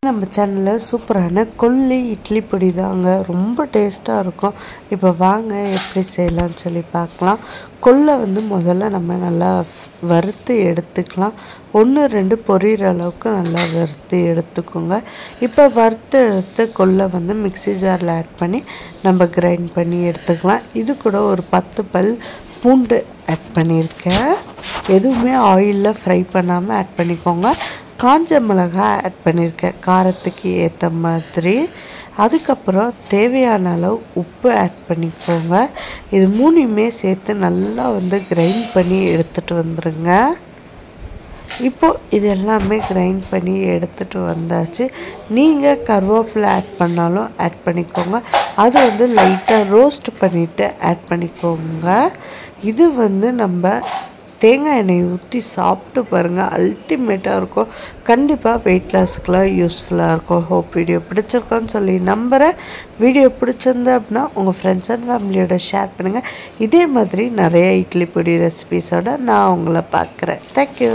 நம்ம சேனலில் சூப்பரான கொள்ளி இட்லி பொடி தாங்க, ரொம்ப டேஸ்ட்டாக இருக்கும். இப்போ வாங்க எப்படி செய்யலாம்னு சொல்லி பார்க்கலாம். கொள்ளை முதல்ல நம்ம நல்லா வறுத்து எடுத்துக்கலாம். 1-2 பொரியிற அளவுக்கு நல்லா வறுத்து எடுத்துக்கோங்க. இப்போ வறுத்து எடுத்து கொள்ளை மிக்ஸி ஜாரில் ஆட் பண்ணி நம்ம கிரைண்ட் பண்ணி எடுத்துக்கலாம். இது கூட ஒரு 10 பல் பூண்டு ஆட் பண்ணியிருக்கேன். எதுவுமே ஆயிலில் ஃப்ரை பண்ணாமல் ஆட் பண்ணிக்கோங்க. காஞ்ச மிளகாய் ஆட் பண்ணியிருக்கேன் காரத்துக்கு ஏற்ற மாதிரி. அதுக்கப்புறம் தேவையான அளவு உப்பு ஆட் பண்ணிக்கோங்க. இது மூணையுமே சேர்த்து நல்லா கிரைண்ட் பண்ணி எடுத்துகிட்டு வந்துடுங்க. இப்போது இது எல்லாமே கிரைண்ட் பண்ணி எடுத்துகிட்டு வந்தாச்சு. நீங்கள் கருவேப்பிலை ஆட் பண்ணாலும் ஆட் பண்ணிக்கோங்க. அது லைட்டாக ரோஸ்ட் பண்ணிவிட்டு ஆட் பண்ணிக்கோங்க. இது நம்ம தேங்காய் எண்ணெய் ஊற்றி சாப்பிட்டு பாருங்கள், அல்டிமேட்டாக இருக்கும். கண்டிப்பாக வெயிட் லாஸ்க்குலாம் யூஸ்ஃபுல்லாக இருக்கும். ஹோப் வீடியோ பிடிச்சிருக்கோன்னு சொல்லி நம்புகிறேன். வீடியோ பிடிச்சிருந்தா அப்படின்னா உங்கள் ஃப்ரெண்ட்ஸ் அண்ட் ஃபேமிலியோட ஷேர் பண்ணுங்கள். இதே மாதிரி நிறைய இட்லி பொடி ரெசிபீஸோடு நான் உங்களை பார்க்குறேன். தேங்க்யூ.